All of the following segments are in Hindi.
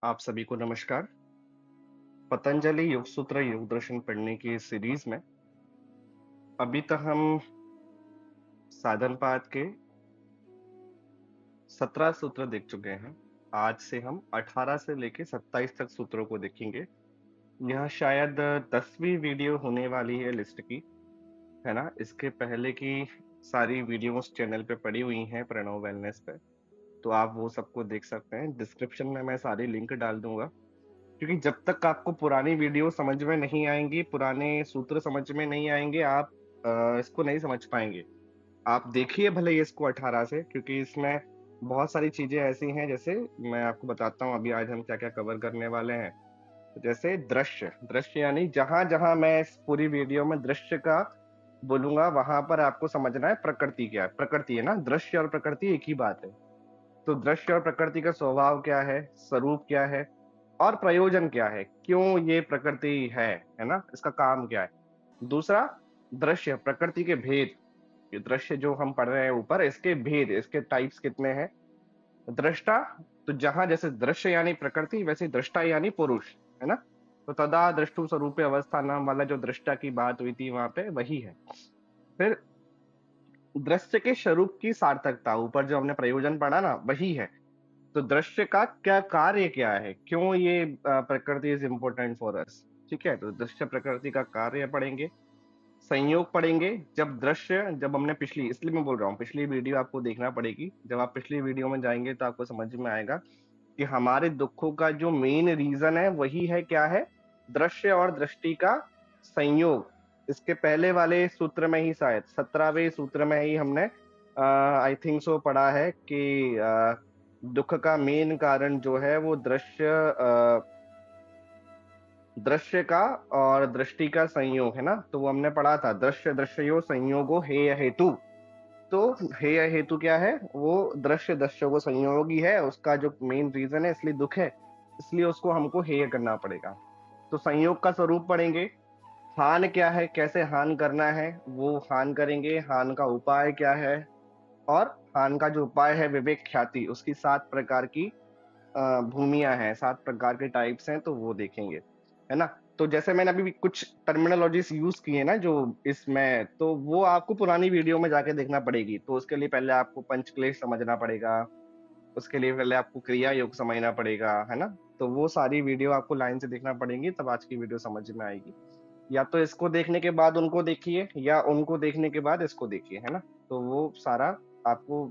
आप सभी को नमस्कार। पतंजलि योग सूत्र योग दर्शन पढ़ने की इस सीरीज में अभी तक हम साधन पाठ के 17 सूत्र देख चुके हैं। आज से हम 18 से लेके 27 तक सूत्रों को देखेंगे। यह शायद 10वीं वीडियो होने वाली है लिस्ट की, है ना? इसके पहले की सारी वीडियोस चैनल पे पड़ी हुई हैं प्रणव वेलनेस पे, तो आप वो सबको देख सकते हैं। डिस्क्रिप्शन में मैं सारी लिंक डाल दूंगा, क्योंकि जब तक आपको पुरानी वीडियो समझ में नहीं आएंगी, पुराने सूत्र समझ में नहीं आएंगे, आप इसको नहीं समझ पाएंगे। आप देखिए भले ही इसको 18 से, क्योंकि इसमें बहुत सारी चीजें ऐसी हैं। जैसे मैं आपको बताता हूँ अभी आज हम क्या क्या कवर करने वाले हैं। तो जैसे दृश्य दृश्य यानी जहां जहां मैं इस पूरी वीडियो में दृश्य का बोलूंगा, वहां पर आपको समझना है प्रकृति क्या है। प्रकृति है ना, दृश्य और प्रकृति एक ही बात है। तो दृश्य और प्रकृति का स्वभाव क्या है, स्वरूप क्या है, और प्रयोजन क्या है, क्यों ये प्रकृति है ना, इसका काम क्या है। दूसरा, दृश्य प्रकृति के भेद। ये दृश्य जो हम पढ़ रहे हैं ऊपर, इसके भेद, इसके टाइप्स कितने हैं। दृष्टा, तो जहां जैसे दृश्य यानी प्रकृति, वैसे दृष्टा यानी पुरुष, है ना। तो तदा दृष्टु स्वरूप अवस्था नाम वाला जो दृष्टा की बात हुई थी वहां पे, वही है। फिर दृश्य के स्वरूप की सार्थकता, ऊपर जो हमने प्रयोजन पढ़ा ना, वही है। तो दृश्य का क्या कार्य क्या है, क्यों ये प्रकृति इज इम्पोर्टेंट फॉर अस। ठीक है, तो दृश्य प्रकृति का कार्य पढ़ेंगे। संयोग पढ़ेंगे। जब दृश्य, जब हमने पिछली, इसलिए मैं बोल रहा हूँ पिछली वीडियो आपको देखना पड़ेगी। जब आप पिछली वीडियो में जाएंगे तो आपको समझ में आएगा कि हमारे दुखों का जो मेन रीजन है वही है, क्या है, दृश्य और दृष्टि का संयोग। इसके पहले वाले सूत्र में ही, शायद 17वें सूत्र में ही हमने आई थिंक सो पढ़ा है कि दुख का मेन कारण जो है वो दृश्य का और दृष्टि का संयोग है ना। तो वो हमने पढ़ा था, दृश्य दृश्यो संयोगो हेय हेतु। तो हेय हेतु क्या है, वो दृश्य दृश्य को संयोगी है, उसका जो मेन रीजन है, इसलिए दुख है, इसलिए उसको हमको हेय करना पड़ेगा। तो संयोग का स्वरूप पढ़ेंगे। हान क्या है, कैसे हान करना है वो हान करेंगे। हान का उपाय क्या है, और हान का जो उपाय है विवेक ख्याति, उसकी 7 प्रकार की भूमियां हैं, 7 प्रकार के टाइप्स हैं, तो वो देखेंगे, है ना। तो जैसे मैंने अभी भी कुछ टर्मिनोलॉजीज यूज की है ना जो इसमें, तो वो आपको पुरानी वीडियो में जाके देखना पड़ेगी। तो उसके लिए पहले आपको पंचक्लेश समझना पड़ेगा, उसके लिए पहले आपको क्रिया योग समझना पड़ेगा, है ना। तो वो सारी वीडियो आपको लाइन से देखना पड़ेगी, तब आज की वीडियो समझ में आएगी। या तो इसको देखने के बाद उनको देखिए, या उनको देखने के बाद इसको देखिए, है ना। तो वो सारा आपको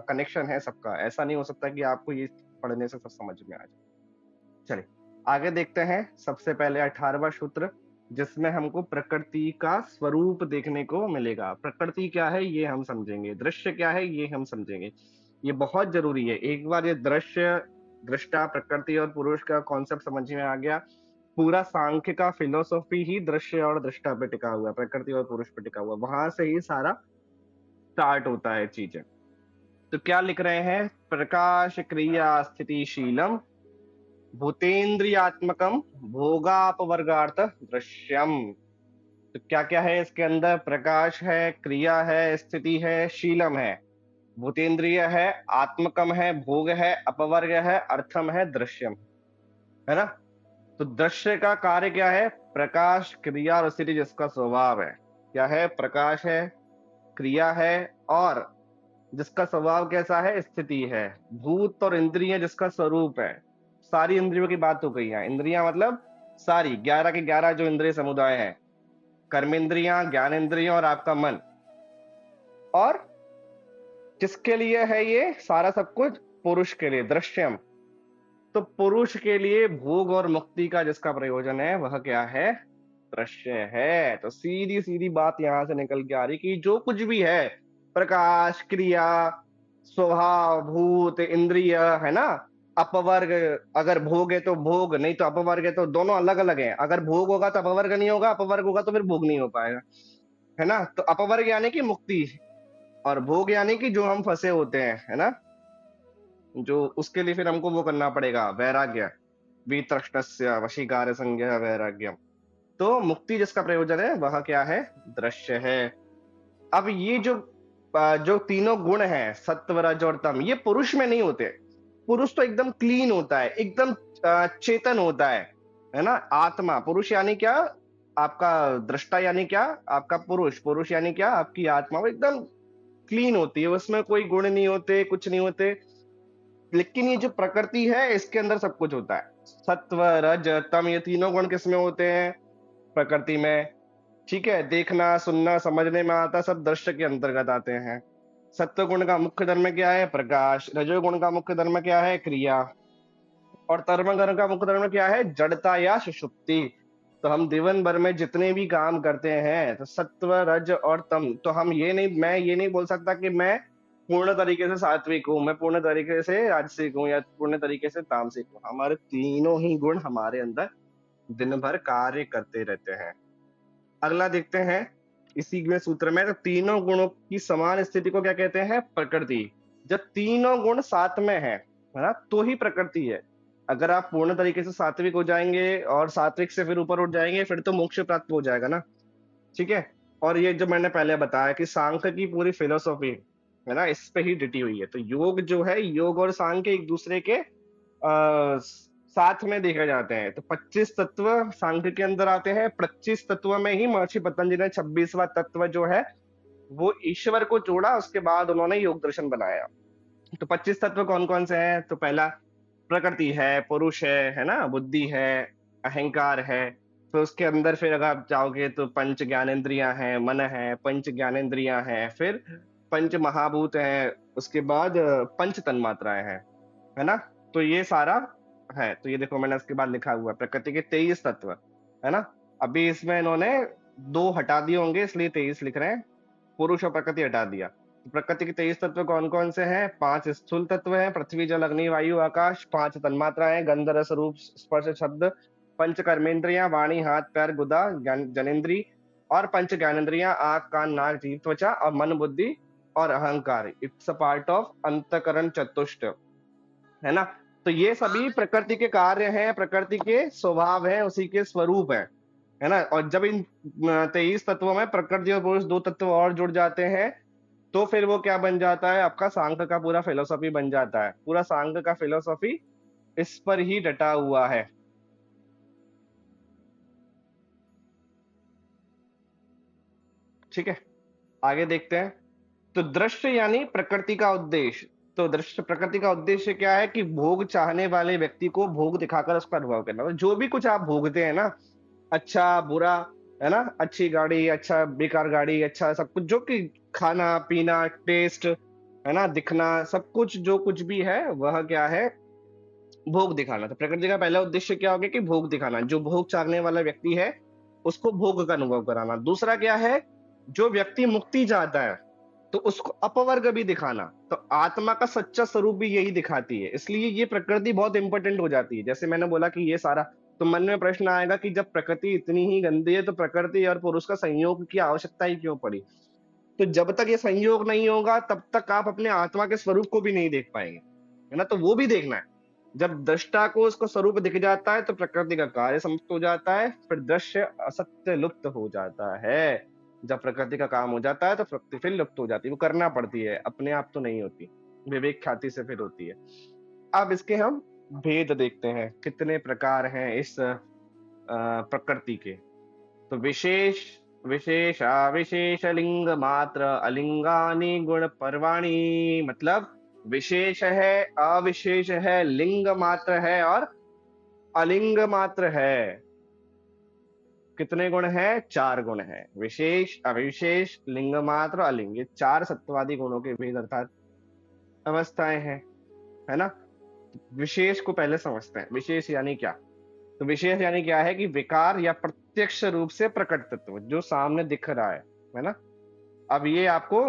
कनेक्शन है सबका। ऐसा नहीं हो सकता कि आपको ये पढ़ने से सब समझ में आ जाए। चलिए आगे देखते हैं। सबसे पहले 18वां सूत्र, जिसमें हमको प्रकृति का स्वरूप देखने को मिलेगा। प्रकृति क्या है ये हम समझेंगे, दृश्य क्या है ये हम समझेंगे। ये बहुत जरूरी है। एक बार ये दृश्य, दृष्टा, प्रकृति और पुरुष का कॉन्सेप्ट समझ में आ गया, पूरा सांख्य का फिलोसॉफी ही दृश्य और दृष्टा पे टिका हुआ है, प्रकृति और पुरुष पे टिका हुआ, वहां से ही सारा स्टार्ट होता है चीजें। तो क्या लिख रहे हैं, प्रकाश क्रिया स्थितिशीलम भूतेन्द्रियात्मकम भोगापवर्गार्थ दृश्यम। तो क्या क्या है इसके अंदर, प्रकाश है, क्रिया है, स्थिति है, शीलम है, भूतेन्द्रिय है, आत्मकम है, भोग है, अपवर्ग है, अर्थम है, दृश्यम, है ना। तो दृश्य का कार्य क्या है, प्रकाश क्रिया और स्थिति जिसका स्वभाव है। क्या है, प्रकाश है, क्रिया है, और जिसका स्वभाव कैसा है, स्थिति है। भूत और इंद्रिय जिसका स्वरूप है। सारी इंद्रियों की बात हो गई है। इंद्रियां मतलब सारी 11 के 11 जो इंद्रिय समुदाय है, कर्मेंद्रियां, ज्ञानेंद्रिय और आपका मन। और किसके लिए है ये सारा सब कुछ, पुरुष के लिए, दृश्यम। तो पुरुष के लिए भोग और मुक्ति का जिसका प्रयोजन है वह क्या है, दृश्य है। तो सीधी सीधी बात यहां से निकल के आ रही कि जो कुछ भी है, प्रकाश, क्रिया, स्वभाव, भूत, इंद्रिय, है ना, अपवर्ग, अगर भोग है तो भोग, नहीं तो अपवर्ग है, तो दोनों अलग अलग है। अगर भोग होगा तो अपवर्ग नहीं होगा, अपवर्ग होगा तो फिर भोग नहीं हो पाएगा, है ना। तो अपवर्ग यानी कि मुक्ति, और भोग यानी कि जो हम फंसे होते हैं, है ना, जो उसके लिए फिर हमको वो करना पड़ेगा, वैराग्य, वितृष्णस्य वशीकार संज्ञा वैराग्यम। तो मुक्ति जिसका प्रयोजन है वह क्या है, दृश्य है। अब ये जो तीनों गुण हैं, सत्व रज और तम, ये पुरुष में नहीं होते। पुरुष तो एकदम क्लीन होता है, एकदम चेतन होता है ना? आत्मा, पुरुष यानी क्या? आपका दृष्टा यानी क्या? आपका पुरुष, पुरुष यानी क्या? आपकी आत्मा, वो एकदम क्लीन होती है, उसमें कोई गुण नहीं होते, कुछ नहीं होते। लेकिन ये जो प्रकृति है, इसके अंदर सब कुछ होता है। सत्व, रज, तम, ये तीनों गुण किसमें होते हैं? प्रकृति में। ठीक है? देखना, सुनना, समझने में आता, सब दृश्य के अंतर्गत आते हैं। सत्व गुण का मुख्य धर्म क्या है? प्रकाश। रजोगुण का मुख्य धर्म क्या है? क्रिया। और तम गुण का मुख्य धर्म क्या है? जड़ता या सुषुप्ति। तो हम जीवन भर में जितने भी काम करते हैं, तो सत्व, रज और तम, तो मैं ये नहीं बोल सकता कि मैं पूर्ण तरीके से सात्विक हूँ, मैं पूर्ण तरीके से राजसिक हूँ या पूर्ण तरीके से तामसिक हूँ। हमारे तीनों ही गुण हमारे अंदर दिन भर कार्य करते रहते हैं। अगला देखते हैं इसी में सूत्र में, तो तीनों गुणों की समान स्थिति को क्या कहते हैं? प्रकृति। जब तीनों गुण साथ में है ना, तो ही प्रकृति है। अगर आप पूर्ण तरीके से सात्विक हो जाएंगे और सात्विक से फिर ऊपर उठ जाएंगे, फिर तो मोक्ष प्राप्त हो जाएगा ना। ठीक है? और ये जो मैंने पहले बताया कि सांख्य की पूरी फिलोसॉफी है ना, इस पे ही डिटी हुई है। तो योग जो है, योग और सांख्य एक दूसरे के साथ में देखे जाते हैं। तो 25 तत्व सांख्य के अंदर आते हैं, 25 तत्व में ही महर्षि पतंजलि ने 26वां तत्व जो है वो ईश्वर को जोड़ा, उसके बाद उन्होंने योग दर्शन बनाया। तो 25 तत्व कौन कौन से हैं? तो पहला प्रकृति है, पुरुष है ना, बुद्धि है, अहंकार है। तो उसके अंदर फिर अगर आप जाओगे तो पंच ज्ञानेंद्रियां हैं, मन है, पंच ज्ञानेंद्रियां हैं, फिर पंच महाभूत हैं, उसके बाद पंच तन्मात्राएं हैं, है ना? तो ये सारा है। तो ये देखो मैंने उसके बाद लिखा हुआ है प्रकृति के 23 तत्व, है ना? अभी इसमें इन्होंने 2 हटा दिए होंगे, इसलिए 23 लिख रहे हैं। पुरुष और प्रकृति हटा दिया। तो प्रकृति के 23 तत्व कौन-कौन से हैं? 5 स्थूल तत्व हैं, पृथ्वी, जल, अग्नि, वायु, आकाश। 5 तन्मात्राएँ, गंध, रस, रूप, स्पर्श, शब्द। पंच कर्मेंद्रियाँ, वाणी, हाथ, पैर, गुदा, ज्ञान जनेंद्री। और पंच ज्ञानेंद्रियाँ, आँख, कान, नाक, जीभ, त्वचा और मन, बुद्धि और अहंकार। इट्स अ पार्ट ऑफ अंतःकरण चतुष्ट, है ना? तो ये सभी प्रकृति के कार्य हैं, प्रकृति के स्वभाव हैं, उसी के स्वरूप हैं, है ना? और जब इन 23 तत्वों में प्रकृति और पुरुष 2 तत्व और जुड़ जाते हैं, तो फिर वो क्या बन जाता है? आपका सांख्य का पूरा फिलॉसफी बन जाता है। पूरा सांख्य का फिलॉसफी इस पर ही डटा हुआ है। ठीक है? आगे देखते हैं। तो दृश्य यानी प्रकृति का उद्देश्य। तो दृश्य प्रकृति का उद्देश्य क्या है? कि भोग चाहने वाले व्यक्ति को भोग दिखाकर उसका अनुभव करना। तो जो भी कुछ आप भोगते हैं ना, अच्छा, बुरा, है ना? अच्छी गाड़ी, अच्छा बेकार गाड़ी, अच्छा सब कुछ, जो कि खाना-पीना, टेस्ट, है ना? दिखना, सब कुछ जो कुछ भी है, वह क्या है? भोग दिखाना। तो प्रकृति का पहला उद्देश्य क्या हो गया? कि भोग दिखाना। जो भोग चाहने वाला व्यक्ति है, उसको भोग का अनुभव कराना। दूसरा क्या है? जो व्यक्ति मुक्ति चाहता है, तो उसको अपवर्ग भी दिखाना। तो आत्मा का सच्चा स्वरूप भी यही दिखाती है। इसलिए ये प्रकृति बहुत इंपॉर्टेंट हो जाती है। जैसे मैंने बोला कि ये सारा, तो मन में प्रश्न आएगा कि जब प्रकृति इतनी ही गंदी है, तो प्रकृति और पुरुष का संयोग की आवश्यकता ही क्यों पड़ी? तो जब तक ये संयोग नहीं होगा, तब तक आप अपने आत्मा के स्वरूप को भी नहीं देख पाएंगे, है ना? तो वो भी देखना है। जब दृष्टा को उसका स्वरूप दिख जाता है, तो प्रकृति का कार्य समाप्त हो जाता है, फिर दृश्य असत्य लुप्त हो जाता है। जब प्रकृति का काम हो जाता है, तो प्रकृति फिर लुप्त हो जाती है। वो करना पड़ती है, अपने आप तो नहीं होती। विवेक ख्याति से फिर होती है। अब इसके हम भेद देखते हैं, कितने प्रकार हैं इस प्रकृति के। तो विशेष, विशेषाविशेष लिंग मात्र अलिंगानि गुण पर्वाणि। मतलब विशेष है, अविशेष है, लिंग मात्र है और अलिंग मात्र है। कितने गुण हैं? 4 गुण हैं। विशेष, अविशेष, लिंग मात्र, अलिंग। ये 4 सत्वादी गुणों के भेद अर्थात अवस्थाएं हैं, है ना? विशेष को पहले समझते हैं। विशेष यानी क्या? तो विशेष यानी क्या है? कि विकार या प्रत्यक्ष रूप से प्रकट तत्व जो सामने दिख रहा है ना? अब ये आपको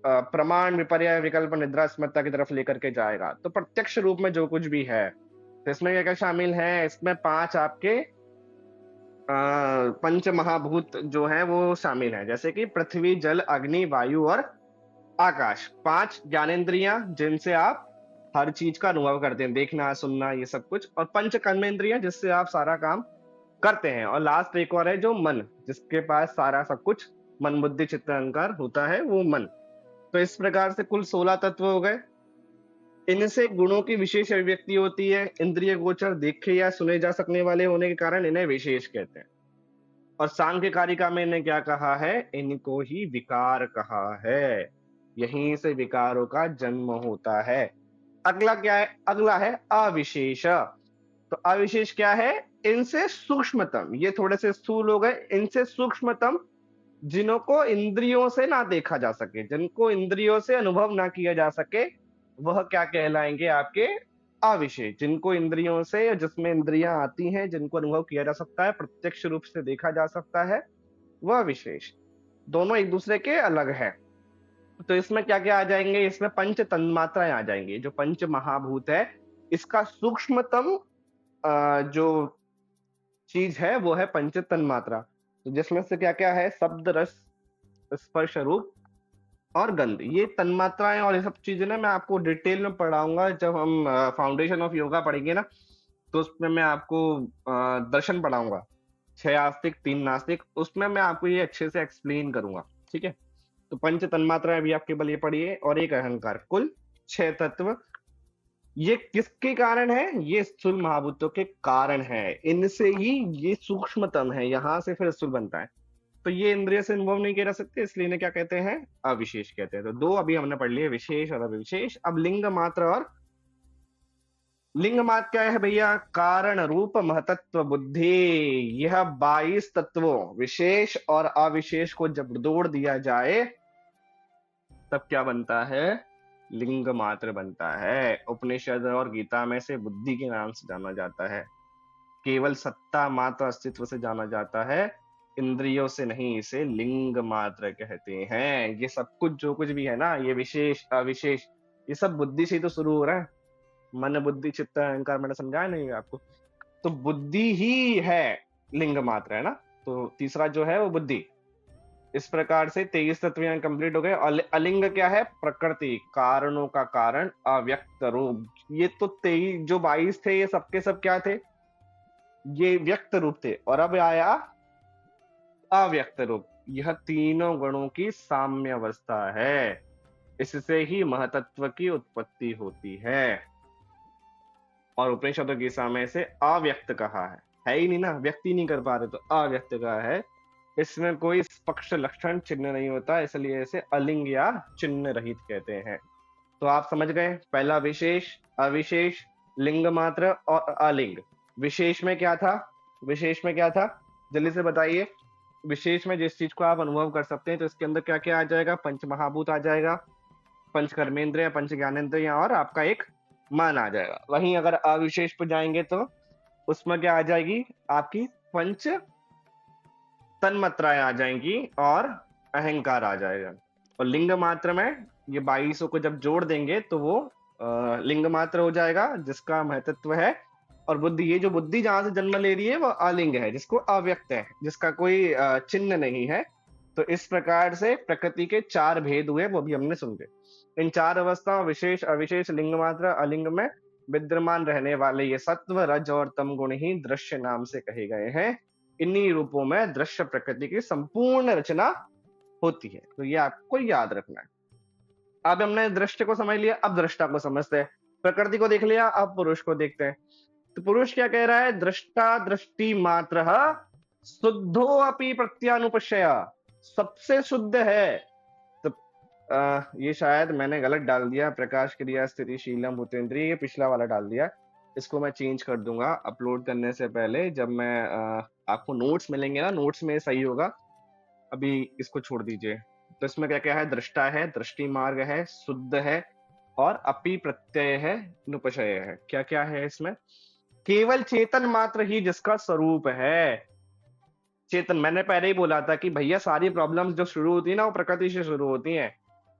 प्रमाण, विपर्य, विकल्प, निद्रा, स्मृता की तरफ लेकर के जाएगा। तो प्रत्यक्ष रूप में जो कुछ भी है, तो इसमें क्या-क्या शामिल है? इसमें 5 आपके पंच महाभूत जो हैं वो शामिल हैं। जैसे कि पृथ्वी, जल, अग्नि, वायु और आकाश। 5 ज्ञानेंद्रियाँ जिनसे आप हर चीज़ का अनुभव करते हैं, देखना, सुनना, ये सब कुछ। और पंच कर्मेंद्रियाँ जिससे आप सारा काम करते हैं। और लास्ट एक और है जो मन, जिसके पास सारा सब कुछ मन, बुद्धि, चित्त, अहंकार होता है, वो मन। तो इस प्रकार से कुल 16 तत्व हो गए। इनसे गुणों की विशेष अभिव्यक्ति होती है। इंद्रिय गोचर देखे या सुने जा सकने वाले होने के कारण इन्हें विशेष कहते हैं। और सांख्य कारिका में इन्हें क्या कहा है? इनको ही विकार कहा है। यहीं से विकारों का जन्म होता है। अगला क्या है? अगला है अविशेष। तो अविशेष क्या है? इनसे सूक्ष्मतम, ये थोड़े से स्थूल हो गए, इनसे सूक्ष्मतम, जिनको इंद्रियों से ना देखा जा सके, जिनको इंद्रियों से अनुभव ना किया जा सके, वह क्या कहलाएंगे? आपके अविशेष। जिनको इंद्रियों से, या जिसमें इंद्रियां आती हैं, जिनको अनुभव किया जा सकता है, प्रत्यक्ष रूप से देखा जा सकता है, वह विशेष। दोनों एक दूसरे के अलग है। तो इसमें क्या क्या आ जाएंगे? इसमें पंच तन्मात्राएं आ जाएंगी। जो पंच महाभूत है, इसका सूक्ष्मतम जो चीज है वो है पंच तन्मात्रा। तो जिसमें से क्या क्या है? शब्द, रस, स्पर्श, रूप और गंध। ये तन्मात्राएं और ये सब चीजें ना मैं आपको डिटेल में पढ़ाऊंगा जब हम फाउंडेशन ऑफ योगा पढ़ेंगे ना, तो उसमें मैं आपको दर्शन पढ़ाऊंगा, 6 आस्तिक 3 नास्तिक, उसमें मैं आपको ये अच्छे से एक्सप्लेन करूंगा। ठीक है? तो पंच तन्मात्राएं भी आप केवल ये पढ़िए, और एक अहंकार, कुल 6 तत्व। ये किसके कारण है? ये स्थूल महाभूतों के कारण है। इनसे ही ये सूक्ष्मतम है, यहां से फिर स्थूल बनता है। तो ये इंद्रिय से अनुभव नहीं किया जा सकते, इसलिए इन्हें क्या कहते हैं? अविशेष कहते हैं। तो दो अभी हमने पढ़ लिए, विशेष और अविशेष। अब लिंग मात्र और लिंग मात्र क्या है भैया? कारण, रूप, महतत्व, बुद्धि। यह 22 तत्वों, विशेष और अविशेष को जब जोड़ दिया जाए तब क्या बनता है? लिंग मात्र बनता है। उपनिषद और गीता में से बुद्धि के नाम से जाना जाता है। केवल सत्ता मात्र अस्तित्व से जाना जाता है, इंद्रियों से नहीं। इसे लिंग मात्र कहते हैं। ये सब कुछ जो कुछ भी है ना, ये विशेष अविशेष, ये सब बुद्धि से ही तो शुरू हो रहा है। मन, बुद्धि, चित्त, अहंकार, मैंने समझाया नहीं आपको? तो बुद्धि ही है लिंग मात्र, है ना? तो तीसरा जो है वो बुद्धि। इस प्रकार से 23 तत्व यहाँ कंप्लीट हो गए। अलिंग क्या है? प्रकृति, कारणों का कारण, अव्यक्त रूप। ये तो 23 जो 22 थे, ये सबके सब क्या थे? ये व्यक्त रूप थे। और अब आया अव्यक्त रूप। यह तीनों गुणों की साम्य अवस्था है। इससे ही महतत्व की उत्पत्ति होती है। और उपनिषदों की समय से अव्यक्त कहा है ही नहीं ना, व्यक्त ही नहीं कर पा रहे, तो अव्यक्त कहा है। इसमें कोई स्पष्ट लक्षण चिन्ह नहीं होता, इसलिए इसे अलिंग या चिन्ह रहित कहते हैं। तो आप समझ गए, पहला विशेष, अविशेष, लिंग मात्र और अलिंग। विशेष में क्या था? विशेष में क्या था? जल्दी से बताइए। विशेष में जिस चीज को आप अनुभव कर सकते हैं, तो इसके अंदर क्या क्या आ जाएगा? पंच महाभूत आ जाएगा, पंच कर्मेंद्रिय, पंच ज्ञानेंद्रिय, और आपका एक मन आ जाएगा। वहीं अगर अविशेष पे जाएंगे तो उसमें क्या आ जाएगी? आपकी पंच तन्मात्राएं आ जाएंगी और अहंकार आ जाएगा। और लिंग मात्र में ये 22 को जब जोड़ देंगे तो वो लिंग मात्र हो जाएगा, जिसका महत्व है। और बुद्धि, ये जो बुद्धि जहां से जन्म ले रही है वो अलिंग है, जिसको अव्यक्त है, जिसका कोई चिन्ह नहीं है। तो इस प्रकार से प्रकृति के 4 भेद हुए, वो भी हमने समझे। इन 4 अवस्थाओं, विशेष, अविशेष, लिंग मात्र, अलिंग में विद्यमान रहने वाले ये सत्व, रज और तम गुण ही दृश्य नाम से कहे गए हैं। इन्हीं रूपों में दृश्य प्रकृति की संपूर्ण रचना होती है। तो ये आपको याद रखना है। अब हमने दृश्य को समझ लिया, अब दृष्टा को समझते हैं। प्रकृति को देख लिया, अब पुरुष को देखते हैं। तो पुरुष क्या कह रहा है? दृष्टा दृष्टि मात्र शुद्धो अपि प्रत्यानुपश्य, सबसे शुद्ध है। तो ये शायद मैंने गलत डाल दिया, प्रकाश क्रिया स्थिति शीलम भूतेंद्रिय, ये पिछला वाला डाल दिया। इसको मैं चेंज कर दूंगा अपलोड करने से पहले। जब मैं आपको नोट्स मिलेंगे ना, नोट्स में सही होगा। अभी इसको छोड़ दीजिए। तो इसमें क्या क्या है? दृष्टा है, दृष्टि मार्ग है, शुद्ध है, और अपि प्रत्यय है, नुपशय है। क्या क्या है इसमें? केवल चेतन मात्र ही जिसका स्वरूप है। चेतन, मैंने पहले ही बोला था कि भैया सारी प्रॉब्लम्स जो शुरू होती है ना, वो प्रकृति से शुरू होती हैं।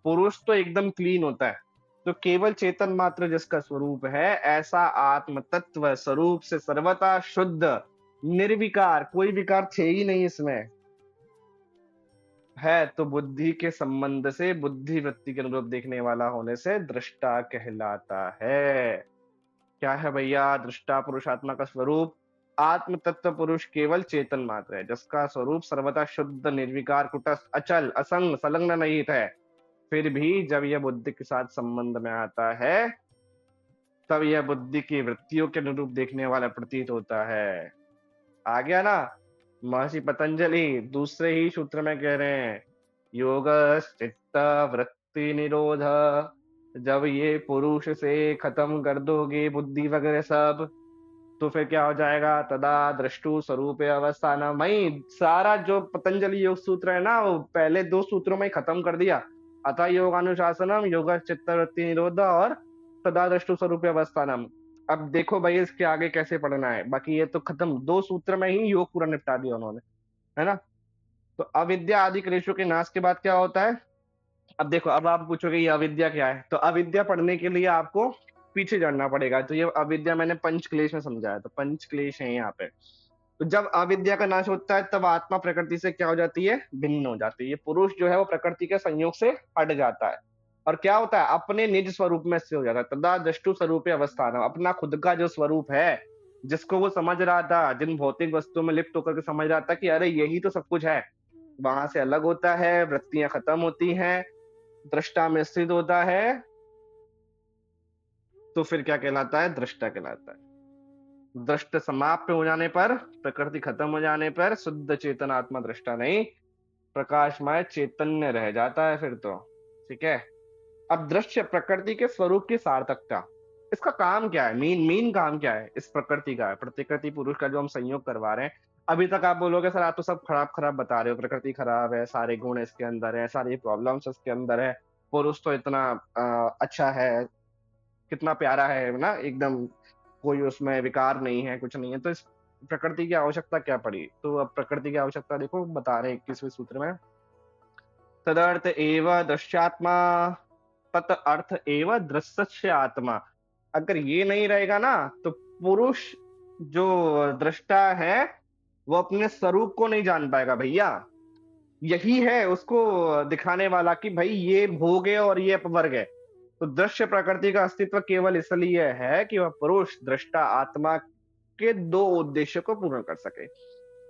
पुरुष तो एकदम क्लीन होता है। तो केवल चेतन मात्र जिसका स्वरूप है, ऐसा आत्म तत्व स्वरूप से सर्वथा शुद्ध, निर्विकार, कोई विकार थे ही नहीं इसमें, है तो बुद्धि के संबंध से, बुद्धि वृत्ति के अनुरूप देखने वाला होने से दृष्टा कहलाता है। क्या है भैया? दृष्टा पुरुषात्मा का स्वरूप आत्म तत्व पुरुष केवल चेतन मात्र है, जिसका स्वरूप सर्वथा शुद्ध, निर्विकार, कुटस्थ, अचल, असंग, संलग्न नहीं है। फिर भी जब यह बुद्धि के साथ संबंध में आता है तब यह बुद्धि की वृत्तियों के अनुरूप देखने वाला प्रतीत होता है। आ गया ना? महर्षि पतंजलि दूसरे ही सूत्र में कह रहे हैं, योगश्चित्त वृत्ति निरोध। जब ये पुरुष से खत्म कर दोगे बुद्धि वगैरह सब, तो फिर क्या हो जाएगा? तदा द्रष्टु स्वरूप अवस्थान। वही सारा जो पतंजलि योग सूत्र है ना, वो पहले 2 सूत्रों में ही खत्म कर दिया। अतः योगानुशासनम, योग चित्तवृत्ति निरोध और तदा द्रष्टु स्वरूप अवस्थानम। अब देखो भाई इसके आगे कैसे पढ़ना है। बाकी ये तो खत्म, 2 सूत्र में ही योग पूरा निपटा दिया उन्होंने, है ना? तो अविद्या आदि क्लेशों के नाश के बाद क्या होता है? अब देखो, अब आप पूछोगे ये अविद्या क्या है? तो अविद्या पढ़ने के लिए आपको पीछे जाना पड़ेगा। तो ये अविद्या मैंने पंच क्लेश में समझाया, तो पंच क्लेश है यहाँ पे। तो जब अविद्या का नाश होता है, तब आत्मा प्रकृति से क्या हो जाती है? भिन्न हो जाती है। ये पुरुष जो है वो प्रकृति के संयोग से हट जाता है और क्या होता है? अपने निज स्वरूप में स्थित हो जाता है। तदा दृष्टु स्वरूपे अवस्थान, अपना खुद का जो स्वरूप है, जिसको वो समझ रहा था, जिन भौतिक वस्तुओं में लिप्त होकर के समझ रहा था कि अरे यही तो सब कुछ है, वहां से अलग होता है, वृत्तियां खत्म होती हैं, दृष्टा में स्थित होता है, तो फिर क्या कहलाता है? दृष्टा कहलाता है। दृष्ट समाप्त हो जाने पर, प्रकृति खत्म हो जाने पर शुद्ध चेतन आत्मा दृष्टा नहीं, प्रकाशमय चैतन्य रह जाता है फिर तो। ठीक है? अब दृश्य प्रकृति के स्वरूप की सार्थकता, इसका काम क्या है? मेन काम क्या है इस प्रकृति का? प्रकृति पुरुष का जो हम संयोग करवा रहे हैं। अभी तक आप बोलोगे सर आप तो सब खराब खराब बता रहे हो, प्रकृति खराब है, सारे गुण इसके अंदर है, सारी प्रॉब्लम्स इसके अंदर है, पुरुष तो इतना अच्छा है, कितना प्यारा है ना, एकदम कोई उसमें विकार नहीं है, कुछ नहीं है। तो इस प्रकृति की आवश्यकता क्या पड़ी? तो अब प्रकृति की आवश्यकता देखो बता रहे हैं 21वें सूत्र में, तदर्थ एव दृश्यात्मा, तत् अर्थ एव दृश्य आत्मा। अगर ये नहीं रहेगा ना, तो पुरुष जो दृष्टा है वो अपने स्वरूप को नहीं जान पाएगा भैया। यही है उसको दिखाने वाला कि भाई ये भोग है और ये अपवर्ग है। तो दृश्य प्रकृति का अस्तित्व केवल इसलिए है कि वह पुरुष दृष्टा आत्मा के 2 उद्देश्य को पूर्ण कर सके।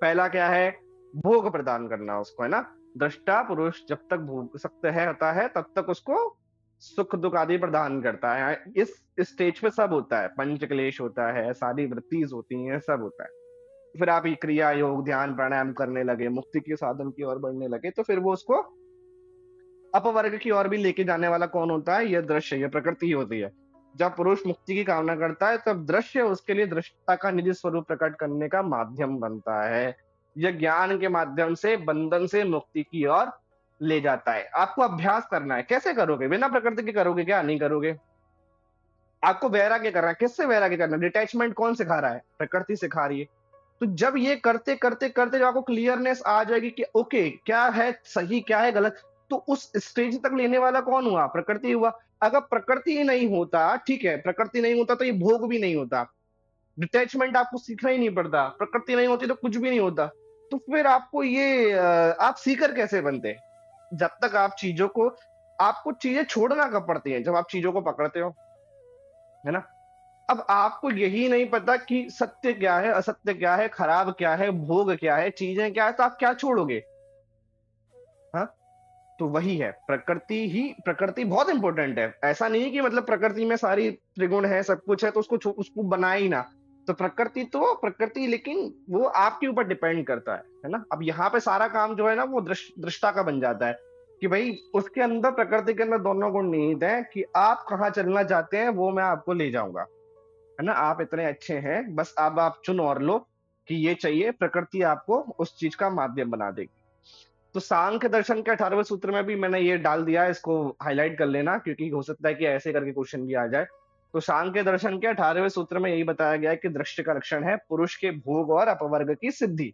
पहला क्या है? भोग प्रदान करना उसको, है ना? दृष्टा पुरुष जब तक भोग सकते है होता है, तब तक उसको सुख दुख आदि प्रदान करता है। इस स्टेज पे सब होता है, पंच क्लेश होता है, सारी वृत्तिज होती हैं, सब होता है। फिर आप ये क्रिया योग ध्यान प्राणायाम करने लगे, मुक्ति के साधन की ओर बढ़ने लगे, तो फिर वो उसको अपवर्ग की ओर भी लेके जाने वाला कौन होता है? ये दृश्य, ये प्रकृति ही होती है। जब पुरुष मुक्ति की कामना करता है, तब दृश्य उसके लिए दृष्टा का निजी स्वरूप प्रकट करने का माध्यम बनता है। यह ज्ञान के माध्यम से बंधन से मुक्ति की ओर ले जाता है। आपको अभ्यास करना है। कैसे करोगे? बिना प्रकृति के करोगे क्या? नहीं करोगे। आपको वैराग्य करना है। किससे वैराग्य करना है? डिटैचमेंट कौन सिखा रहा है? प्रकृति सिखा रही है। तो जब ये करते करते करते जब आपको क्लियरनेस आ जाएगी कि ओके क्या है सही, क्या है गलत, तो उस स्टेज तक लेने वाला कौन हुआ? प्रकृति हुआ। अगर प्रकृति ही नहीं होता, ठीक है, प्रकृति नहीं होता तो ये भोग भी नहीं होता, डिटैचमेंट आपको सीखना ही नहीं पड़ता, प्रकृति नहीं होती तो कुछ भी नहीं होता। तो फिर आपको ये आप सीकर कैसे बनते? जब तक आप चीजों को, आपको चीजें छोड़ना कब पड़ती है? जब आप चीजों को पकड़ते हो, है ना? अब आपको यही नहीं पता कि सत्य क्या है, असत्य क्या है, खराब क्या है, भोग क्या है, चीजें क्या है, तो आप क्या छोड़ोगे? हाँ? तो वही है, प्रकृति बहुत इंपॉर्टेंट है। ऐसा नहीं है कि मतलब प्रकृति में सारी त्रिगुण है, सब कुछ है तो उसको बनाए ही ना। तो प्रकृति, लेकिन वो आपके ऊपर डिपेंड करता है ना? अब यहाँ पे सारा काम जो है ना वो दृष्टा का बन जाता है कि भाई उसके अंदर, प्रकृति के अंदर दोनों गुण निहित हैं कि आप कहाँ चलना चाहते हैं वो मैं आपको ले जाऊंगा, है ना? आप इतने अच्छे हैं, बस अब आप चुन और लो कि ये चाहिए, प्रकृति आपको उस चीज का माध्यम बना देगी। तो सांख्य दर्शन के 18वें सूत्र में भी मैंने ये डाल दिया है, इसको हाइलाइट कर लेना क्योंकि हो सकता है कि ऐसे करके क्वेश्चन भी आ जाए। तो सांख्य दर्शन के 18वें सूत्र में यही बताया गया है कि दृश्य का लक्षण है पुरुष के भोग और अपवर्ग की सिद्धि,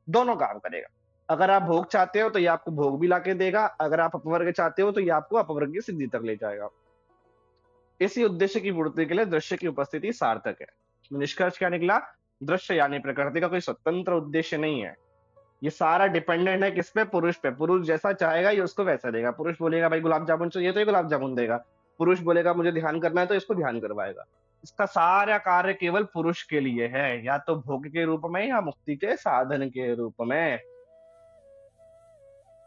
दोनों काम करेगा। अगर आप भोग चाहते हो तो ये आपको भोग भी लाके देगा, अगर आप अपवर्ग चाहते हो तो ये आपको अपवर्ग की सिद्धि तक ले जाएगा। इसी उद्देश्य की पूर्ति के लिए दृश्य की उपस्थिति सार्थक है। निष्कर्ष क्या निकला? दृश्य यानी प्रकृति का कोई स्वतंत्र उद्देश्य नहीं है, ये सारा डिपेंडेंट है किस पे? पुरुष पे। पुरुष जैसा चाहेगा ये उसको वैसा देगा। पुरुष बोलेगा भाई गुलाब जामुन चाहिए तो ये गुलाब जामुन देगा, पुरुष बोलेगा मुझे ध्यान करना है तो इसको ध्यान करवाएगा। इसका सारा कार्य केवल पुरुष के लिए है, या तो भोग के रूप में या मुक्ति के साधन के रूप में।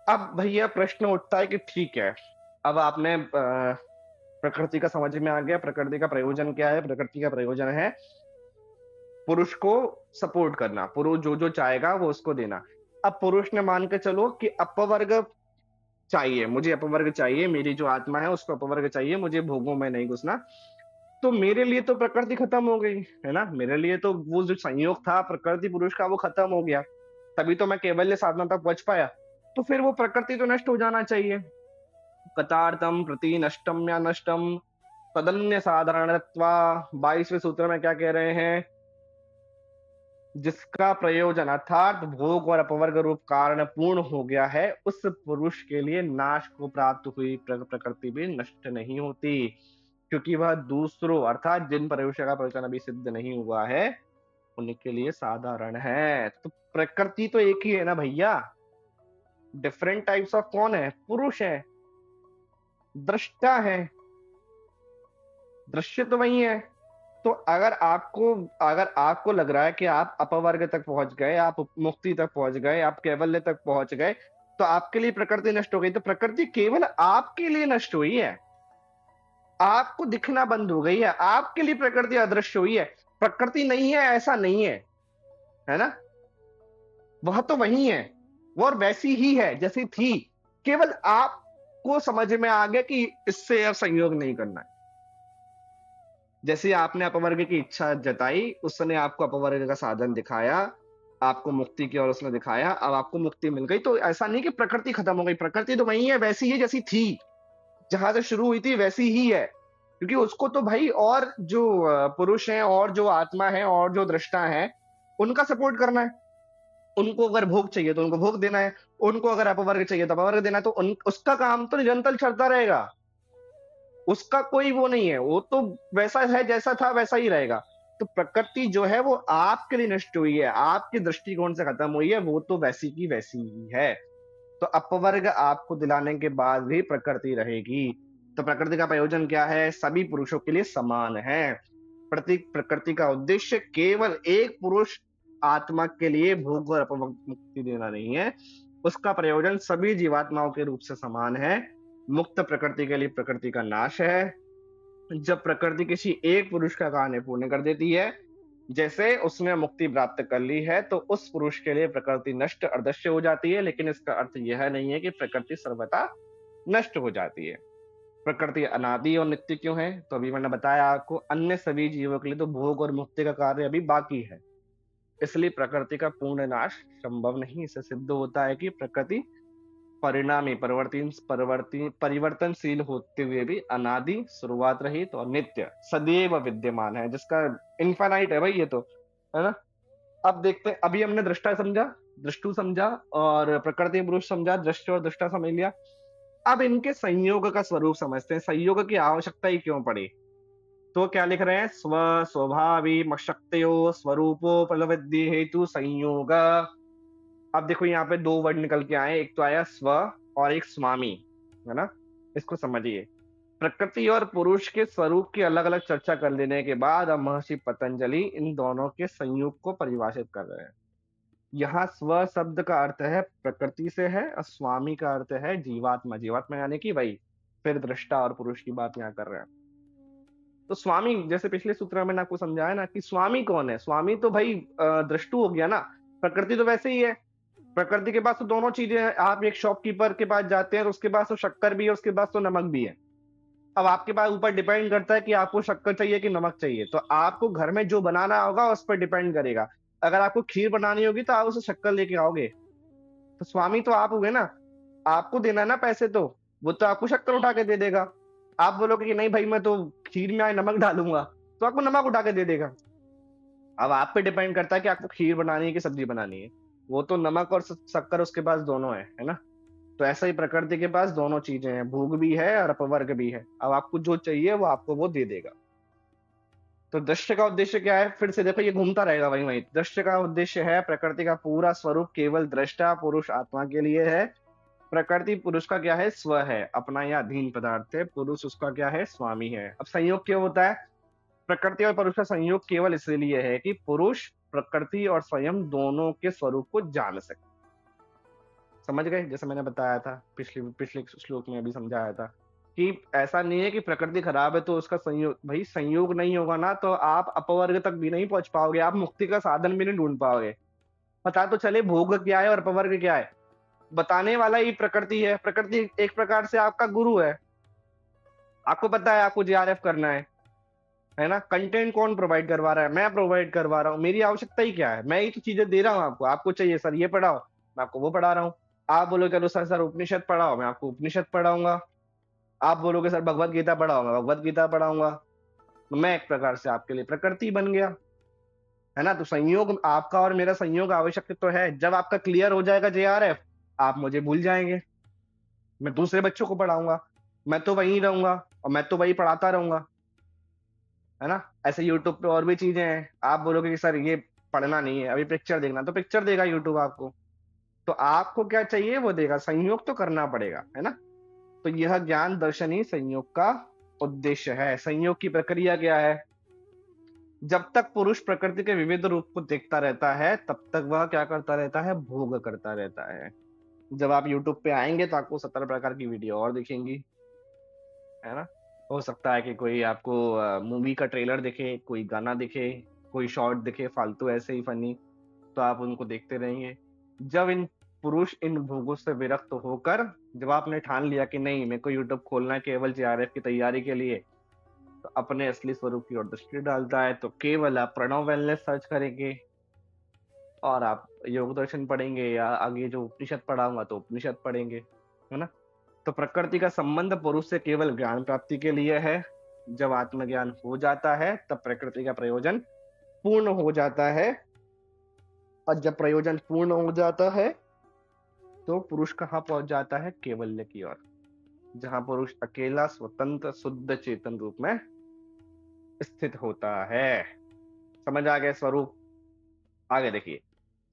अब भैया प्रश्न उठता है कि ठीक है, अब आपने प्रकृति का समझ में आ गया, प्रकृति का प्रयोजन क्या है? प्रकृति का प्रयोजन है पुरुष को सपोर्ट करना, पुरुष जो-जो चाहेगा वो उसको देना। अब पुरुष ने मान के चलो कि अपवर्ग चाहिए, मुझे अपवर्ग चाहिए, मेरी जो आत्मा है उसको अपवर्ग चाहिए, मुझे भोगों में नहीं घुसना। तो मेरे लिए तो प्रकृति खत्म हो गई, है ना? मेरे लिए तो वो जो संयोग था प्रकृति पुरुष का वो खत्म हो गया। तभी तो मैं कैवल्य साधना तक पहुँच पाया। तो फिर वो प्रकृति तो नष्ट हो जाना चाहिए। कतार्थम प्रति नष्टम या नष्टम तदन्य साधारणत्वा 22वें सूत्र में क्या कह रहे हैं? जिसका प्रयोजन अर्थात भोग और अपवर्ग रूप कारण पूर्ण हो गया है, उस पुरुष के लिए नाश को प्राप्त हुई प्रकृति भी नष्ट नहीं होती, क्योंकि वह दूसरों अर्थात जिन प्रयोजन का प्रयोजन अभी सिद्ध नहीं हुआ है उनके लिए साधारण है। तो प्रकृति तो एक ही है ना भैया। डिफरेंट टाइप्स ऑफ कौन है? पुरुष है, दृष्टा है, दृश्य तो वही है। तो अगर आपको लग रहा है कि आप अपवर्ग तक पहुंच गए, आप मुक्ति तक पहुंच गए, आप कैवल्य तक पहुंच गए, तो आपके लिए प्रकृति नष्ट हो गई। तो प्रकृति केवल आपके लिए नष्ट हुई है, आपको दिखना बंद हो गई है, आपके लिए प्रकृति अदृश्य हुई है। प्रकृति नहीं है ऐसा नहीं है ना? वह तो वही है, वो और वैसी ही है जैसी थी। केवल आपको समझ में आ गया कि इससे अब संयोग नहीं करना है। जैसे आपने अपवर्ग की इच्छा जताई, उसने आपको अपवर्ग का साधन दिखाया, आपको मुक्ति की ओर उसने दिखाया, अब आपको मुक्ति मिल गई। तो ऐसा नहीं कि प्रकृति खत्म हो गई, प्रकृति तो वही है, वैसी ही जैसी थी, जहां से शुरू हुई थी वैसी ही है। क्योंकि उसको तो भाई और जो पुरुष हैं और जो आत्मा है और जो दृष्टा है, उनका सपोर्ट करना है। उनको अगर भोग चाहिए तो उनको भोग देना है, उनको अगर अपवर्ग चाहिए तो अपवर्ग देना है। तो उसका काम तो निरंतर चलता रहेगा, उसका कोई वो नहीं है, वो तो वैसा है जैसा था वैसा ही रहेगा। तो प्रकृति जो है वो आपके लिए नष्ट हुई है, आपके दृष्टिकोण से खत्म हुई है, वो तो वैसी की वैसी ही है। तो अपवर्ग आपको दिलाने के बाद भी प्रकृति रहेगी। तो प्रकृति का प्रयोजन क्या है? सभी पुरुषों के लिए समान है। प्रकृति का उद्देश्य केवल एक पुरुष आत्मा के लिए भोग और अपवर्ग मुक्ति देना नहीं है, उसका प्रयोजन सभी जीवात्माओं के रूप से समान है। मुक्त प्रकृति के लिए प्रकृति का नाश है। जब प्रकृति किसी एक पुरुष का कार्य पूर्ण कर देती है, जैसे उसने मुक्ति प्राप्त कर ली है, तो उस पुरुष के लिए प्रकृति नष्ट अदृश्य हो जाती है। लेकिन इसका अर्थ यह नहीं है कि प्रकृति सर्वथा नष्ट हो जाती है। प्रकृति अनादि और नित्य क्यों है? तो अभी मैंने बताया आपको, अन्य सभी जीवों के लिए तो भोग और मुक्ति का कार्य अभी बाकी है, इसलिए प्रकृति का पूर्ण नाश संभव नहीं। इससे सिद्ध होता है कि प्रकृति परिणामी परिवर्तनशील होते हुए भी अनादि, शुरुआत रहित और नित्य सदैव विद्यमान है, जिसका इनफाइनाइट है भाई ये तो, है ना? अब देखते हैं, अभी हमने दृष्टा समझा, दृष्टु समझा और प्रकृति पुरुष समझा, दृष्टि और दृष्टा समझ लिया। अब इनके संयोग का स्वरूप समझते हैं, संयोग की आवश्यकता ही क्यों पड़ी? तो क्या लिख रहे हैं? स्व स्वभावी मशक्तयो स्वरूपो प्रलविद्य हेतु संयोग। अब देखो यहाँ पे दो वर्ड निकल के आए, एक तो आया स्व और एक स्वामी, है ना? इसको समझिए। प्रकृति और पुरुष के स्वरूप की अलग अलग चर्चा कर लेने के बाद अब महर्षि पतंजलि इन दोनों के संयोग को परिभाषित कर रहे हैं। यहाँ स्व शब्द का अर्थ है प्रकृति से है और स्वामी का अर्थ है जीवात्मा, जीवात्मा यानी कि वही, फिर दृष्टा और पुरुष की बात यहाँ कर रहे हैं। तो स्वामी, जैसे पिछले सूत्र में मैंने आपको समझाया ना कि स्वामी कौन है? स्वामी तो भाई दृष्टु हो गया ना, प्रकृति तो वैसे ही है। प्रकृति के पास तो दोनों चीजें हैं। आप एक शॉपकीपर के पास जाते हैं तो उसके पास तो शक्कर भी है, उसके पास तो नमक भी है। अब आपके पास ऊपर डिपेंड करता है कि आपको शक्कर चाहिए कि नमक चाहिए। तो आपको घर में जो बनाना होगा उस पर डिपेंड करेगा। अगर आपको खीर बनानी होगी तो आप उसे शक्कर लेके आओगे। तो स्वामी तो आप हुए ना, आपको देना है ना पैसे, तो वो तो आपको शक्कर उठा के दे देगा। आप बोलोगे कि नहीं भाई मैं तो खीर में आए नमक डालूंगा, तो आपको नमक उठा के दे देगा। अब आप पे डिपेंड करता है कि आपको खीर बनानी है कि सब्जी बनानी है। वो तो नमक और शक्कर उसके पास दोनों है ना? तो ऐसा ही प्रकृति के पास दोनों चीजें हैं, भोग भी है और अपवर्ग भी है। अब आपको जो चाहिए वो आपको वो दे देगा। तो दृश्य का उद्देश्य क्या है? फिर से देखो ये घूमता रहेगा वहीं वहीं। दृश्य का उद्देश्य है प्रकृति का पूरा स्वरूप केवल दृष्टा पुरुष आत्मा के लिए है। प्रकृति पुरुष का क्या है? स्व है, अपना या अधीन पदार्थ है। पुरुष उसका क्या है? स्वामी है। अब संयोग क्यों होता है? प्रकृति और पुरुष का संयोग केवल इसलिए है कि पुरुष प्रकृति और स्वयं दोनों के स्वरूप को जान सके। समझ गए? जैसे मैंने बताया था पिछले पिछले श्लोक में अभी समझाया था। कि ऐसा नहीं है कि प्रकृति खराब है तो उसका संयोग, भाई संयोग नहीं होगा ना तो आप अपवर्ग तक भी नहीं पहुंच पाओगे, आप मुक्ति का साधन भी नहीं ढूंढ पाओगे। पता तो चले भोग क्या है और अपवर्ग क्या है, बताने वाला ही प्रकृति है। प्रकृति एक प्रकार से आपका गुरु है। आपको पता है आपको जेआरएफ करना है ना? कंटेंट कौन प्रोवाइड करवा रहा है? मैं प्रोवाइड करवा रहा हूँ। मेरी आवश्यकता ही क्या है? मैं ही तो चीजें दे रहा हूँ आपको। आपको चाहिए सर ये पढ़ाओ, मैं आपको वो पढ़ा रहा हूँ। आप बोलोगे चलो सर उपनिषद पढ़ाओ, मैं आपको उपनिषद पढ़ाऊंगा। आप बोलोगे सर भगवत गीता पढ़ाओ, मैं भगवत गीता पढ़ाऊंगा। तो मैं एक प्रकार से आपके लिए प्रकृति बन गया, है ना? तो संयोग आपका और मेरा संयोग आवश्यक तो है। जब आपका क्लियर हो जाएगा जेआरएफ, आप मुझे भूल जाएंगे, मैं दूसरे बच्चों को पढ़ाऊंगा, मैं तो वहीं रहूंगा और मैं तो वही पढ़ाता रहूंगा, है ना? ऐसे यूट्यूब पे और भी चीजें हैं। आप बोलोगे कि सर ये पढ़ना नहीं है, अभी पिक्चर देखना, तो पिक्चर देगा यूट्यूब आपको। तो आपको क्या चाहिए वो देगा, संयोग तो करना पड़ेगा, है ना? तो यह ज्ञान दर्शन ही संयोग का उद्देश्य है। संयोग की प्रक्रिया क्या है? जब तक पुरुष प्रकृति के विविध रूप को देखता रहता है तब तक वह क्या करता रहता है, भोग करता रहता है। जब आप यूट्यूब पे आएंगे तो आपको 70 प्रकार की वीडियो और दिखेंगी, है ना? हो सकता है कि कोई आपको मूवी का ट्रेलर दिखे, कोई गाना दिखे, कोई शॉर्ट दिखे फालतू ऐसे ही फनी, तो आप उनको देखते रहेंगे। जब इन पुरुष इन भोगों से विरक्त होकर, जब आपने ठान लिया कि नहीं मेरे को यूट्यूब खोलना है केवल जेआरएफ की तैयारी के लिए, तो अपने असली स्वरूप की ओर दृष्टि डालता है, तो केवल आप प्रणव वेलनेस सर्च करेंगे और आप योग दर्शन पढ़ेंगे या आगे जो उपनिषद पढ़ाऊंगा तो उपनिषद पढ़ेंगे, है ना? तो प्रकृति का संबंध पुरुष से केवल ज्ञान प्राप्ति के लिए है। जब आत्मज्ञान हो जाता है तब प्रकृति का प्रयोजन पूर्ण हो जाता है, और जब प्रयोजन पूर्ण हो जाता है तो पुरुष कहाँ पहुंच जाता है, केवल्य की ओर, जहां पुरुष अकेला स्वतंत्र शुद्ध चेतन रूप में स्थित होता है। समझ आ गया स्वरूप? आगे देखिए,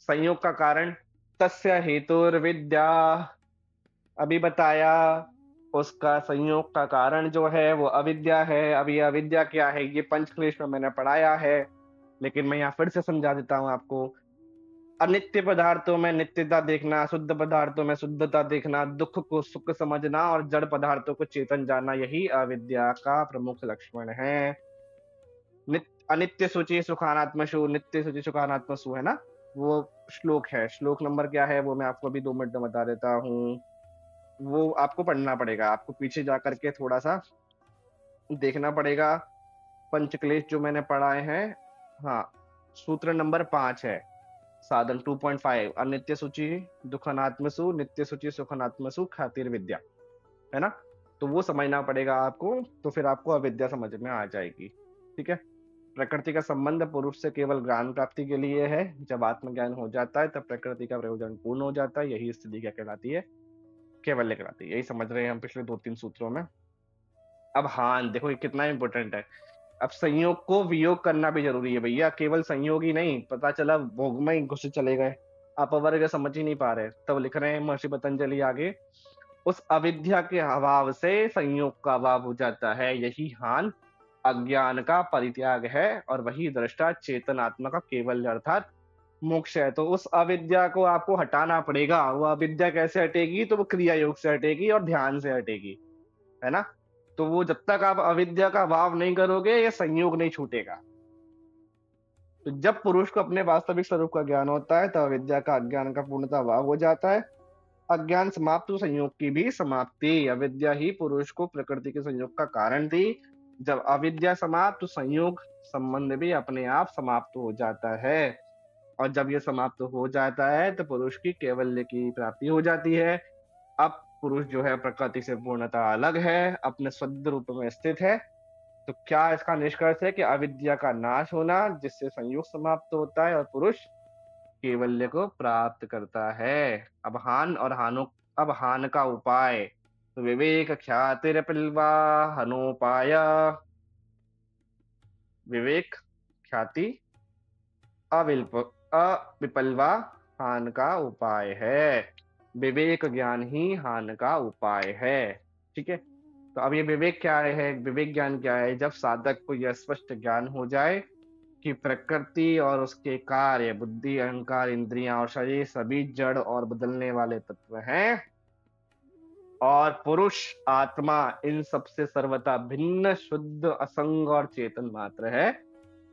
संयोग का कारण, तस्य हेतुर्विद्या, अभी बताया उसका संयोग का कारण जो है वो अविद्या है। अभी अविद्या क्या है ये पंचक्लेश में मैंने पढ़ाया है, लेकिन मैं यहाँ फिर से समझा देता हूँ आपको। अनित्य पदार्थों में नित्यता देखना, शुद्ध पदार्थों में शुद्धता देखना, दुख को सुख समझना और जड़ पदार्थों को चेतन जानना, यही अविद्या का प्रमुख लक्षण है। अनित्य सूची सुखानात्मशु, नित्य सूची सुखानात्मसु, है ना? वो श्लोक है। श्लोक नंबर क्या है वो मैं आपको अभी 2 मिनट में बता देता हूँ। वो आपको पढ़ना पड़ेगा, आपको पीछे जा करके थोड़ा सा देखना पड़ेगा। पंचक्लेश जो मैंने पढ़ाए हैं, हाँ, सूत्र नंबर 5 है, साधन 2.5, अनित्य सूची दुखनात्मसु, नित्य सूची सुखनात्मसु, खातिर विद्या, है ना? तो वो समझना पड़ेगा आपको, तो फिर आपको अविद्या समझ में आ जाएगी। ठीक है? प्रकृति का संबंध पुरुष से केवल ज्ञान प्राप्ति के लिए है। जब आत्मज्ञान हो जाता है तब प्रकृति का प्रयोजन पूर्ण हो जाता है। यही स्थिति क्या कहलाती है, कैवल्य कहलाती है। यही समझ रहे हैं हम पिछले 2-3 सूत्रों में। अब हाँ देखो ये कितना इंपॉर्टेंट है। अब संयोग को वियोग करना भी जरूरी है भैया, केवल संयोग ही नहीं। पता चला भोग में ही घुस चले गए, आप अवर्ग समझ ही नहीं पा रहे, तब लिख रहे हैं महर्षि पतंजलि आगे, उस अविद्या के अभाव से संयोग का अभाव हो जाता है। यही हान अज्ञान का परित्याग है और वही दृष्टा चेतन आत्मा का केवल अर्थात मोक्ष है। तो उस अविद्या को आपको हटाना पड़ेगा। वो अविद्या कैसे हटेगी, तो वो क्रिया योग से हटेगी और ध्यान से हटेगी, है ना? तो वो जब तक आप अविद्या का भाव नहीं करोगे ये संयोग नहीं छूटेगा। तो जब पुरुष को अपने वास्तविक स्वरूप का ज्ञान होता है तब अविद्या का अज्ञान का पूर्णतः भाव हो जाता है। अज्ञान समाप्त तो संयोग की भी समाप्ति। अविद्या ही पुरुष को प्रकृति के संयोग का कारण थी। जब अविद्या समाप्त तो संयोग संबंध भी अपने आप समाप्त हो जाता है, और जब ये समाप्त हो जाता है तो पुरुष की कैवल्य की प्राप्ति हो जाती है। अब पुरुष जो है प्रकृति से पूर्णतः अलग है, अपने शुद्ध रूप में स्थित है। तो क्या इसका निष्कर्ष है कि अविद्या का नाश होना जिससे संयोग समाप्त होता है और पुरुष कैवल्य को प्राप्त करता है। अब हान का उपाय, तो विवेक ख्यातिर पिलवा हनोपाय, विवेक ख्याति अविल्प अविपलवा हान का उपाय है। विवेक ज्ञान ही हान का उपाय है। ठीक है? तो अब ये विवेक क्या है, विवेक ज्ञान क्या है? जब साधक को यह स्पष्ट ज्ञान हो जाए कि प्रकृति और उसके कार्य, बुद्धि, अहंकार, इंद्रियां और शरीर सभी जड़ और बदलने वाले तत्व हैं, और पुरुष, आत्मा इन सबसे सर्वथा भिन्न, शुद्ध, असंग और चेतन मात्र है।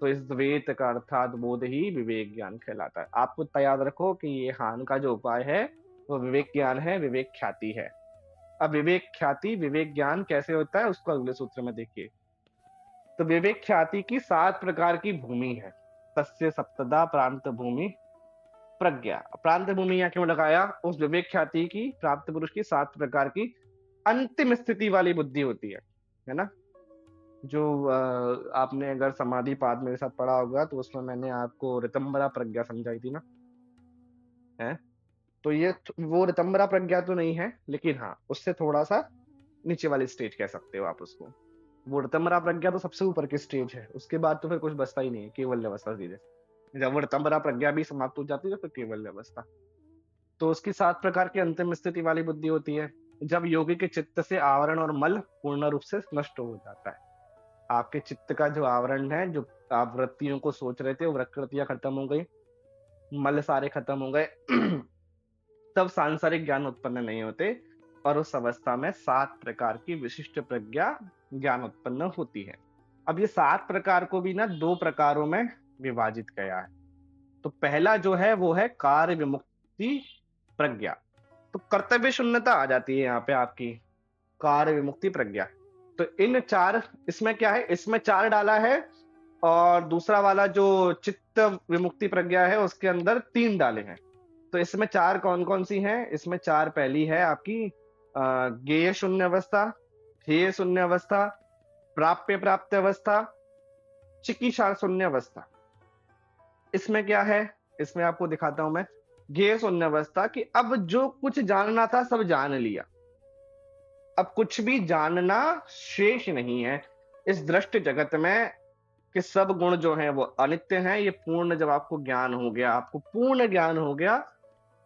तो इस द्वैत का अर्थात बोध ही विवेक ज्ञान कहलाता है। आपको याद रखो कि ये हान का जो उपाय है वो विवेक ज्ञान है, विवेक ख्याति है। अब विवेक ख्याति विवेक ज्ञान कैसे होता है उसको अगले सूत्र में देखिए। तो विवेक ख्याति की 7 प्रकार की भूमि है। तस्य सप्तदा प्रांत भूमि प्रज्ञा। प्रांत भूमि यहाँ क्यों लगाया? उस विवेक ख्याति की प्राप्त पुरुष की 7 प्रकार की अंतिम स्थिति वाली बुद्धि होती है ना? जो आपने अगर समाधि पाद मेरे साथ पढ़ा होगा तो उसमें मैंने आपको ऋतंबरा प्रज्ञा समझाई थी ना, है? तो ये वो ऋतंबरा प्रज्ञा तो नहीं है, लेकिन हाँ, उससे थोड़ा-सा नीचे वाली स्टेज कह सकते हो आप उसको। वो ऋतंबरा प्रज्ञा तो सबसे ऊपर की स्टेज है, उसके बाद तो फिर कुछ बचता ही नहीं है, केवल अवस्था सीधे। जब वो ऋतंबरा प्रज्ञा भी समाप्त हो जाती है तो फिर केवल अवस्था। तो उसकी 7 प्रकार की अंतिम स्थिति वाली बुद्धि होती है, जब योगी के चित्त से आवरण और मल पूर्ण रूप से नष्ट हो जाता है। आपके चित्त का जो आवरण है, जो आप वृत्तियों को सोच रहे थे, वो वृत्तियाँ खत्म हो गई, मल सारे खत्म हो गए, तब सांसारिक ज्ञान उत्पन्न नहीं होते और उस अवस्था में 7 प्रकार की विशिष्ट प्रज्ञा ज्ञान उत्पन्न होती है। अब ये 7 प्रकार को भी ना 2 प्रकारों में विभाजित किया है। तो पहला जो है वो है कार्य विमुक्ति प्रज्ञा। तो कर्तव्य शून्यता आ जाती है यहाँ पे आपकी, कार्य विमुक्ति प्रज्ञा। तो इन 4 इसमें क्या है? इसमें 4 डाला है और दूसरा वाला जो चित्त विमुक्ति प्रज्ञा है उसके अंदर 3 डाले हैं। तो इसमें 4 कौन-कौन सी हैं? इसमें 4 पहली है आपकी ज्ञेय शून्य अवस्था, हेय शून्य अवस्था, प्राप्य प्राप्त अवस्था, चिकीर्षा शून्य अवस्था। इसमें क्या है? इसमें आपको दिखाता हूँ मैं। ज्ञेय शून्य अवस्था कि अब जो कुछ जानना था सब जान लिया। अब कुछ भी जानना शेष नहीं है। इस दृष्ट जगत में कि सब गुण जो हैं वो अनित्य हैं, ये पूर्ण जब आपको ज्ञान हो गया, आपको पूर्ण ज्ञान हो गया,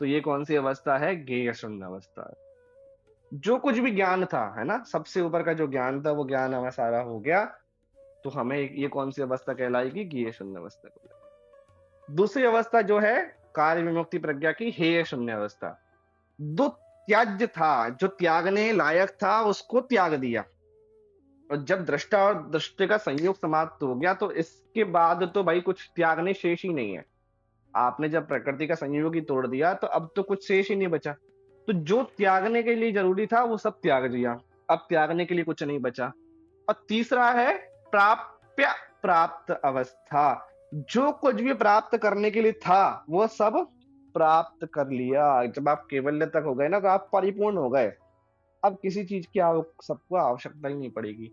तो ये कौन-सी अवस्था है? ज्ञेय शून्य अवस्था है। जो कुछ भी ज्ञान था, है ना? सबसे ऊपर का जो ज्ञान था, वो ज्ञान हमें सारा हो गया, तो हमें ये कौन-सी अवस्था कहलाएगी? ज्ञेय शून्य अवस्था कहलाएगी। दूसरी अवस्था जो है, कार्य विमुक्ति प्रज्ञा की हेय शून्य अवस्था। जो त्याज्य था, जो त्यागने लायक था, उसको त्याग दिया। और जब दृष्टा और दृष्टि का संयोग समाप्त हो गया, तो इसके बाद तो भाई कुछ त्यागने शेष ही नहीं है। आपने जब प्रकृति का संयोग ही तोड़ दिया, तो अब तो कुछ शेष ही नहीं बचा। तो जो त्यागने के लिए ज़रूरी था, वो सब त्याग दिया। अब त्यागने के लिए कुछ नहीं बचा। और तीसरा है प्राप्य प्राप्त अवस्था। जो कुछ भी प्राप्त करने के लिए था, वो सब प्राप्त कर लिया। जब आप कैवल्य तक हो गए ना, तो आप परिपूर्ण हो गए। अब किसी चीज़ की सबको आवश्यकता ही नहीं पड़ेगी।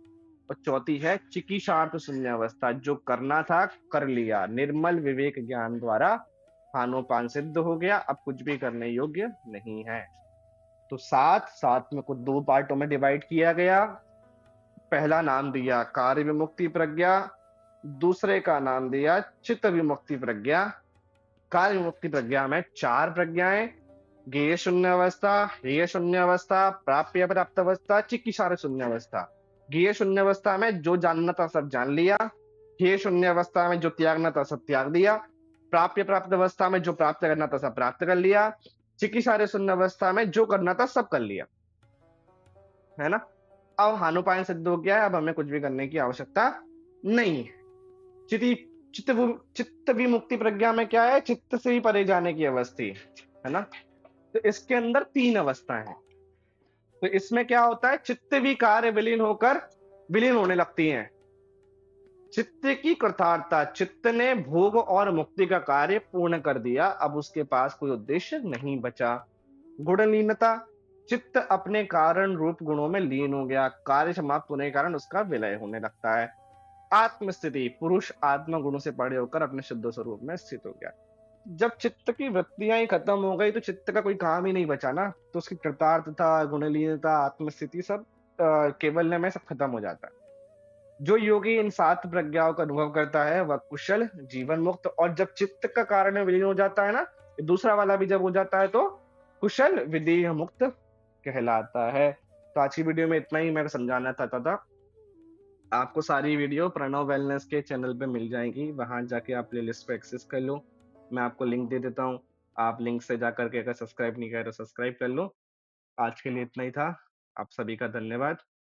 और चौथी है चिकीर्षार्थ शून्यावस्था, जो करना था कर लिया। निर्मल विवेक ज्ञान द्वारा खानोपान सिद्ध हो गया, अब कुछ भी करने योग्य नहीं है। तो 7 में को 2 पार्टों में डिवाइड किया गया। पहला नाम दिया कार्य विमुक्ति प्रज्ञा, दूसरे का नाम दिया चित्त विमुक्ति प्रज्ञा। कार्य विमुक्ति प्रज्ञा में 4 प्रज्ञाएं, ज्ञेय शून्य अवस्था, हेय शून्य अवस्था, प्राप्य प्राप्त अवस्था, चिकीर्षार्थ शून्य अवस्था। ज्ञेय शून्य अवस्था में जो जानना था सब जान लिया, हेय शून्य अवस्था में जो त्यागना था सब त्याग दिया, प्राप्य प्राप्त अवस्था में जो प्राप्त करना था सब प्राप्त कर लिया, चिकीर्षार्थ शून्य अवस्था में जो करना था सब कर लिया, है ना? अब हानोपायन सिद्ध हो गया है, अब हमें कुछ भी करने की आवश्यकता नहीं है। चिति चित्त विमुक्ति प्रज्ञा में क्या है? चित्त से ही परे जाने की अवस्था है ना? तो इसके अंदर 3 अवस्थाएं हैं। तो इसमें क्या होता है? चित्त भी कार्य विलीन होने लगती हैं। चित्त की कृतार्थता, चित्त ने भोग और मुक्ति का कार्य पूर्ण कर दिया, अब उसके पास कोई उद्देश्य नहीं बचा। गुणलीनता, चित्त अपने कारण रूप गुणों में लीन हो गया, कार्य समाप्त होने के कारण उसका विलय होने लगता है। आत्मस्थिति, पुरुष आत्मा गुणों से परे होकर अपने शुद्ध स्वरूप में स्थित हो गया। जब चित्त की वृत्तियां ही खत्म हो गई तो चित्त का कोई काम ही नहीं बचा ना, तो उसकी कृतार्थता, गुणलीनता, आत्मस्थिति सब केवल्य में सब खत्म हो जाता है। जो योगी इन 7 प्रज्ञाओं का अनुभव करता है वह कुशल, जीवन मुक्त, और जब चित्त का कारण में विलीन हो जाता है ना, दूसरा वाला भी जब हो जाता है तो कुशल विदेह मुक्त कहलाता है। तो आज की वीडियो में इतना ही मैं समझाना चाहता था। आपको सारी वीडियो प्रणव वेलनेस के चैनल पे मिल जाएगी, वहां जाके आप प्लेलिस्ट पे एक्सेस कर लो। मैं आपको लिंक दे देता हूँ, आप लिंक से जाकर के अगर सब्सक्राइब नहीं करे तो सब्सक्राइब कर लो। आज के लिए इतना ही था। आप सभी का धन्यवाद।